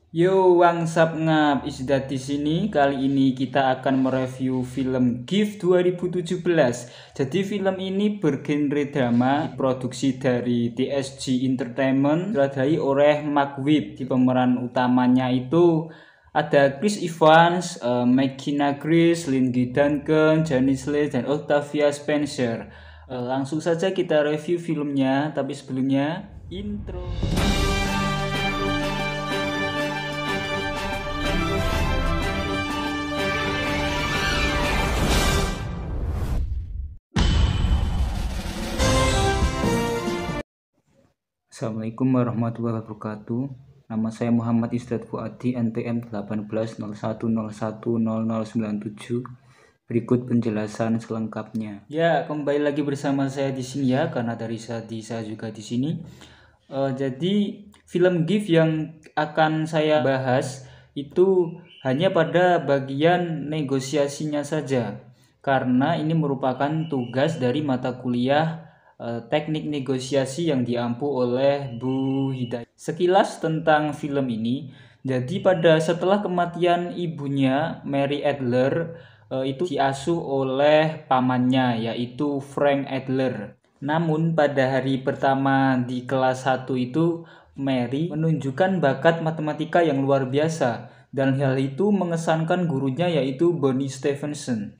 Yo, wangsap ngap Isdat di sini. Kali ini kita akan mereview film Gift 2017. Jadi film ini bergenre drama, produksi dari TSG Entertainment, disutradarai oleh Mark Wibb. Di pemeran utamanya itu ada Chris Evans, McKenna Grace, Lindsay Duncan, Janice Lee, dan Octavia Spencer. Langsung saja kita review filmnya, tapi sebelumnya intro. Assalamualaikum warahmatullahi wabarakatuh. Nama saya Muhammad Isdat Fuadi, NPM 1801010097. Berikut penjelasan selengkapnya. Ya, kembali lagi bersama saya di sini ya, karena dari tadi saya juga di sini. Jadi film Gift yang akan saya bahas itu hanya pada bagian negosiasinya saja, karena ini merupakan tugas dari mata kuliah teknik negosiasi yang diampu oleh Bu Hidayah. Sekilas tentang film ini, jadi setelah kematian ibunya Mary Adler, itu diasuh oleh pamannya yaitu Frank Adler. Namun pada hari pertama di kelas 1 itu Mary menunjukkan bakat matematika yang luar biasa, dan hal itu mengesankan gurunya yaitu Bonnie Stevenson.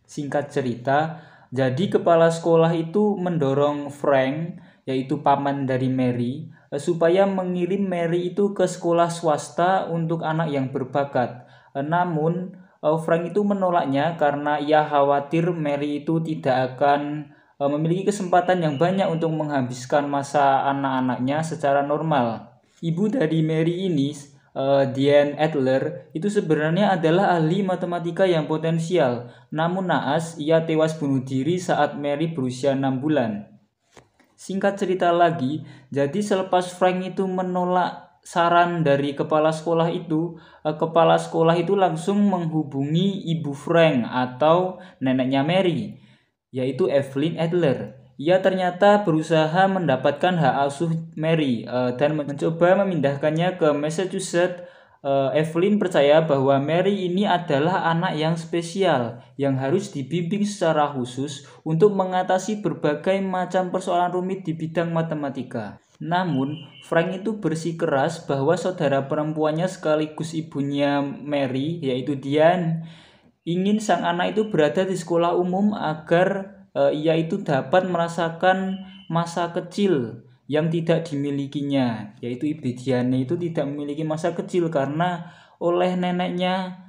Singkat cerita, jadi kepala sekolah itu mendorong Frank, yaitu paman dari Mary, supaya mengirim Mary itu ke sekolah swasta untuk anak yang berbakat. Namun Frank itu menolaknya karena ia khawatir Mary itu tidak akan memiliki kesempatan yang banyak untuk menghabiskan masa anak-anaknya secara normal. Ibu dari Mary ini, Diane Adler, itu sebenarnya adalah ahli matematika yang potensial. Namun naas, ia tewas bunuh diri saat Mary berusia 6 bulan. Singkat cerita lagi, jadi selepas Frank itu menolak saran dari kepala sekolah itu, kepala sekolah itu langsung menghubungi ibu Frank atau neneknya Mary, yaitu Evelyn Adler. Ia ternyata berusaha mendapatkan hak asuh Mary dan mencoba memindahkannya ke Massachusetts. Evelyn percaya bahwa Mary ini adalah anak yang spesial yang harus dibimbing secara khusus untuk mengatasi berbagai macam persoalan rumit di bidang matematika. Namun, Frank itu bersikeras bahwa saudara perempuannya sekaligus ibunya Mary, yaitu Diane, ingin sang anak itu berada di sekolah umum agar ia itu dapat merasakan masa kecil yang tidak dimilikinya, yaitu ibu Diane itu tidak memiliki masa kecil karena oleh neneknya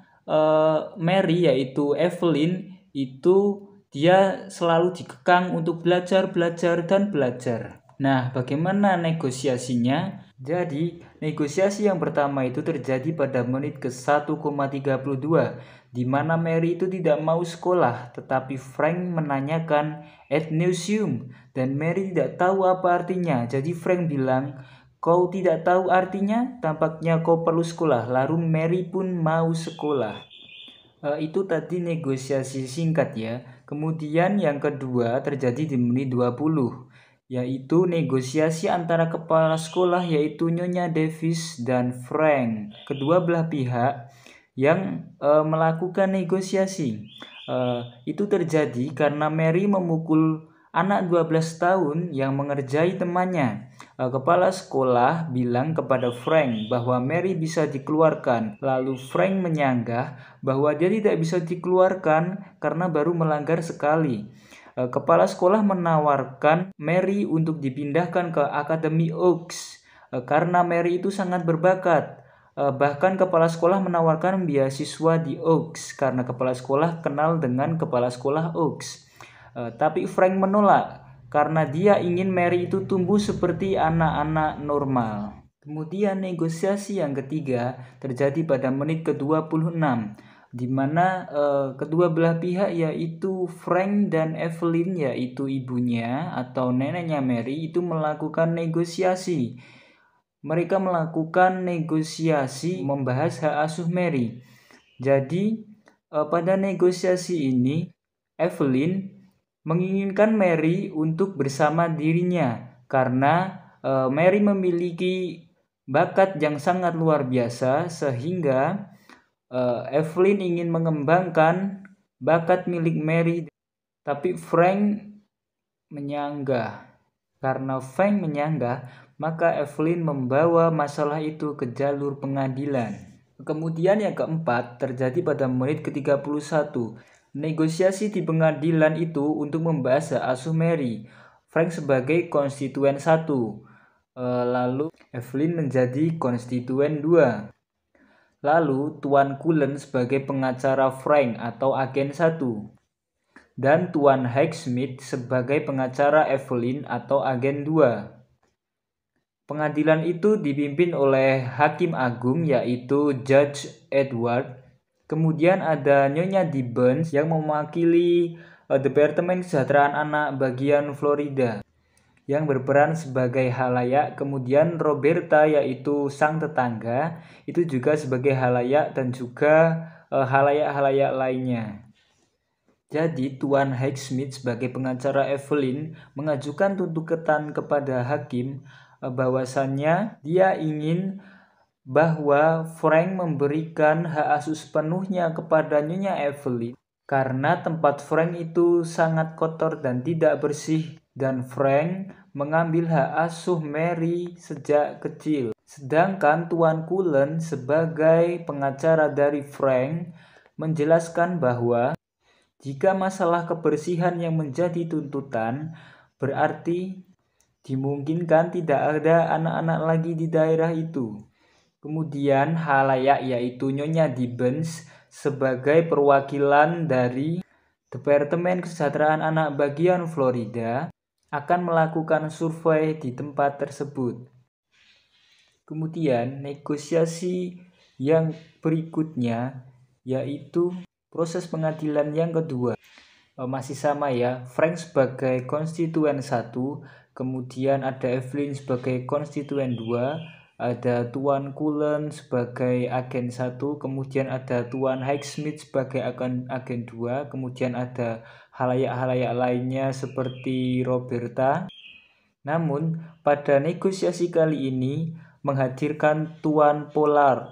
Mary, yaitu Evelyn, itu dia selalu dikekang untuk belajar dan belajar. Nah, bagaimana negosiasinya? Jadi, negosiasi yang pertama itu terjadi pada menit ke 1,32, di mana Mary itu tidak mau sekolah, tetapi Frank menanyakan at museum, dan Mary tidak tahu apa artinya. Jadi Frank bilang, kau tidak tahu artinya? Tampaknya kau perlu sekolah. Lalu Mary pun mau sekolah. Itu tadi negosiasi singkat ya. Kemudian yang kedua terjadi di menit 20, yaitu negosiasi antara kepala sekolah yaitu Nyonya Davis dan Frank. Kedua belah pihak yang melakukan negosiasi. Itu terjadi karena Mary memukul anak 12 tahun yang mengerjai temannya. Kepala sekolah bilang kepada Frank bahwa Mary bisa dikeluarkan. Lalu Frank menyanggah bahwa dia tidak bisa dikeluarkan karena baru melanggar sekali. Kepala sekolah menawarkan Mary untuk dipindahkan ke Akademi Oaks karena Mary itu sangat berbakat. Bahkan kepala sekolah menawarkan beasiswa di Oaks karena kepala sekolah kenal dengan kepala sekolah Oaks. Tapi Frank menolak karena dia ingin Mary itu tumbuh seperti anak-anak normal. Kemudian negosiasi yang ketiga terjadi pada menit ke-26, di mana kedua belah pihak yaitu Frank dan Evelyn, yaitu ibunya atau neneknya Mary, itu melakukan negosiasi. Mereka melakukan negosiasi membahas hak asuh Mary. Jadi pada negosiasi ini Evelyn menginginkan Mary untuk bersama dirinya karena Mary memiliki bakat yang sangat luar biasa sehingga Evelyn ingin mengembangkan bakat milik Mary, tapi Frank menyanggah. Karena Frank menyanggah, maka Evelyn membawa masalah itu ke jalur pengadilan. Kemudian yang keempat terjadi pada menit ke-31. Negosiasi di pengadilan itu untuk membahas hak asuh Mary. Frank sebagai konstituen 1. Lalu Evelyn menjadi konstituen 2. Lalu Tuan Cullen sebagai pengacara Frank atau agen 1. Dan Tuan Highsmith sebagai pengacara Evelyn atau agen 2. Pengadilan itu dipimpin oleh Hakim Agung yaitu Judge Edward. Kemudian ada Nyonya Gibbons yang mewakili Departemen Kesejahteraan Anak bagian Florida yang berperan sebagai halayak. Kemudian Roberta yaitu sang tetangga itu juga sebagai halayak dan juga halayak-halayak lainnya. Jadi Tuan Highsmith sebagai pengacara Evelyn mengajukan tuntutan kepada hakim bahwasannya dia ingin bahwa Frank memberikan hak asuh sepenuhnya kepada Nyonya Evelyn karena tempat Frank itu sangat kotor dan tidak bersih, dan Frank mengambil hak asuh Mary sejak kecil. Sedangkan Tuan Cullen sebagai pengacara dari Frank menjelaskan bahwa jika masalah kebersihan yang menjadi tuntutan, berarti dimungkinkan tidak ada anak-anak lagi di daerah itu. Kemudian halayak yaitu Nyonya Gibbons sebagai perwakilan dari Departemen Kesejahteraan Anak bagian Florida akan melakukan survei di tempat tersebut. Kemudian negosiasi yang berikutnya yaitu proses pengadilan yang kedua. Masih sama ya, Frank sebagai konstituen 1, kemudian ada Evelyn sebagai konstituen 2, ada Tuan Cullen sebagai agen 1, kemudian ada Tuan Highsmith sebagai agen 2, kemudian ada halayak-halayak lainnya seperti Roberta. Namun pada negosiasi kali ini menghadirkan Tuan Pollard.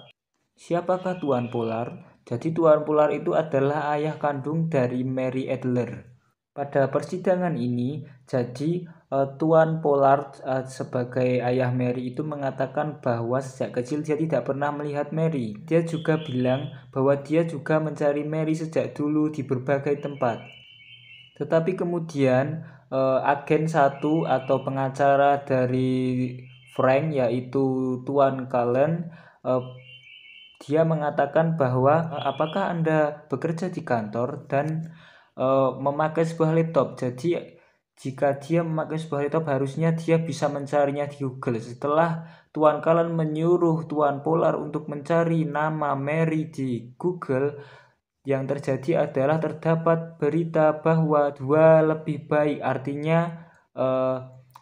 Siapakah Tuan Pollard? Jadi Tuan Pollard itu adalah ayah kandung dari Mary Adler. Pada persidangan ini, jadi Tuan Pollard sebagai ayah Mary itu mengatakan bahwa sejak kecil dia tidak pernah melihat Mary. Dia juga bilang bahwa dia juga mencari Mary sejak dulu di berbagai tempat. Tetapi kemudian agen 1 atau pengacara dari Frank yaitu Tuan Cullen, dia mengatakan bahwa apakah Anda bekerja di kantor dan memakai sebuah laptop. Jadi jika dia memakai sebuah laptop harusnya dia bisa mencarinya di Google. Setelah Tuan Cullen menyuruh Tuan Pollard untuk mencari nama Mary di Google, yang terjadi adalah terdapat berita bahwa 2 lebih baik. Artinya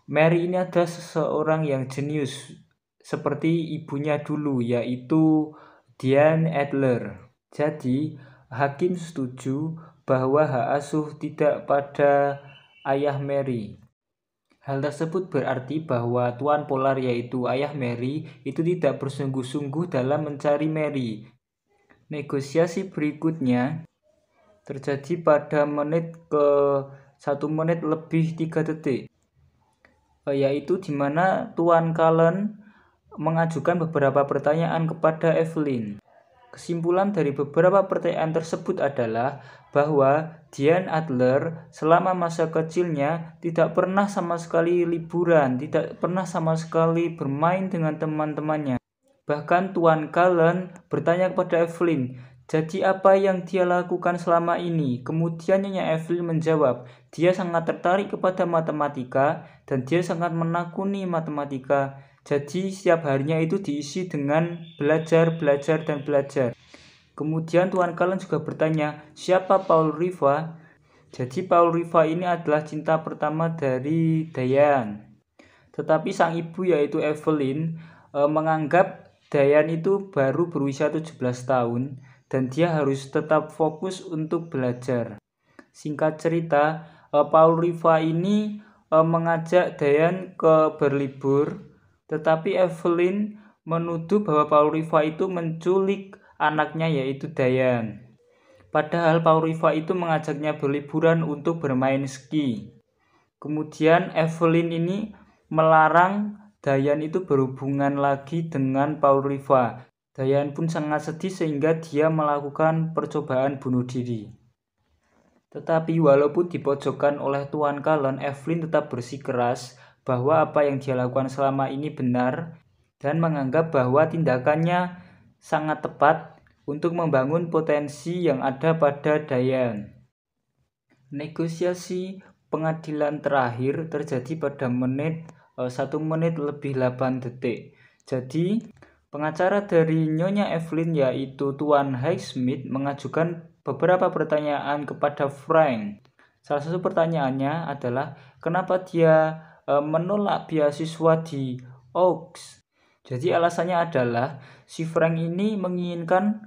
Mary ini adalah seseorang yang jenius seperti ibunya dulu yaitu Diane Adler. Jadi hakim setuju bahwa hak asuh tidak pada ayah Mary. Hal tersebut berarti bahwa Tuan Pollard yaitu ayah Mary itu tidak bersungguh-sungguh dalam mencari Mary. Negosiasi berikutnya terjadi pada menit ke 1 menit lebih 3 detik. Yaitu di mana Tuan Cullen mengajukan beberapa pertanyaan kepada Evelyn. Kesimpulan dari beberapa pertanyaan tersebut adalah bahwa Diane Adler selama masa kecilnya tidak pernah sama sekali liburan, tidak pernah sama sekali bermain dengan teman-temannya. Bahkan Tuan Cullen bertanya kepada Evelyn, jadi apa yang dia lakukan selama ini? Kemudian Nyonya Evelyn menjawab, dia sangat tertarik kepada matematika dan dia sangat menekuni matematika. Jadi setiap harinya itu diisi dengan belajar. Kemudian Tuan Cullen juga bertanya, siapa Paul Riva? Jadi Paul Riva ini adalah cinta pertama dari Diane. Tetapi sang ibu yaitu Evelyn menganggap Diane itu baru berusia 17 tahun dan dia harus tetap fokus untuk belajar. Singkat cerita, Paul Riva ini mengajak Diane ke berlibur, tetapi Evelyn menuduh bahwa Paul Riva itu menculik anaknya yaitu Diane. Padahal Paul Riva itu mengajaknya berliburan untuk bermain ski. Kemudian Evelyn ini melarang Diane itu berhubungan lagi dengan Paul Riva. Diane pun sangat sedih sehingga dia melakukan percobaan bunuh diri. Tetapi walaupun dipojokkan oleh Tuan Cullen, Evelyn tetap bersikeras bahwa apa yang dia lakukan selama ini benar dan menganggap bahwa tindakannya sangat tepat untuk membangun potensi yang ada pada Diane. Negosiasi pengadilan terakhir terjadi pada 1 menit lebih 8 detik. Jadi, pengacara dari Nyonya Evelyn yaitu Tuan Highsmith mengajukan beberapa pertanyaan kepada Frank. Salah satu pertanyaannya adalah kenapa dia menolak beasiswa di Oaks. Jadi alasannya adalah si Frank ini menginginkan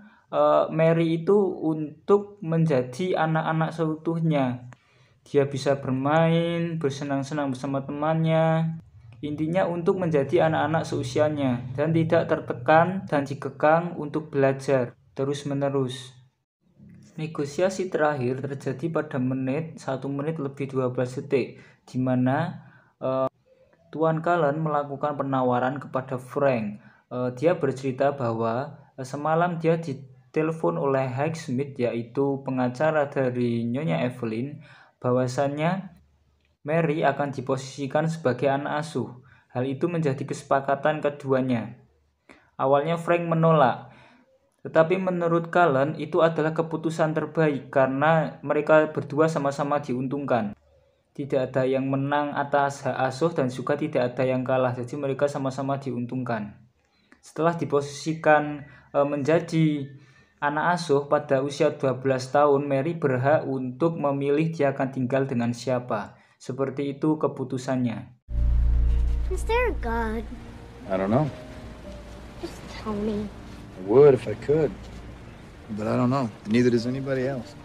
Mary itu untuk menjadi anak-anak seutuhnya. Dia bisa bermain, bersenang-senang bersama temannya. Intinya untuk menjadi anak-anak seusianya dan tidak tertekan dan dikekang untuk belajar terus-menerus. Negosiasi terakhir terjadi pada 1 menit lebih 12 detik, di mana Tuan Cullen melakukan penawaran kepada Frank. Dia bercerita bahwa semalam dia ditelepon oleh Highsmith yaitu pengacara dari Nyonya Evelyn bahwasannya Mary akan diposisikan sebagai anak asuh. Hal itu menjadi kesepakatan keduanya. Awalnya Frank menolak, tetapi menurut Cullen itu adalah keputusan terbaik karena mereka berdua sama-sama diuntungkan. Tidak ada yang menang atas hak asuh dan juga tidak ada yang kalah, jadi mereka sama-sama diuntungkan. Setelah diposisikan menjadi anak asuh pada usia 12 tahun, Mary berhak untuk memilih dia akan tinggal dengan siapa. Seperti itu keputusannya. Is there a God? I don't know. Just tell me. I would if I could, but I don't know. Neither does anybody else.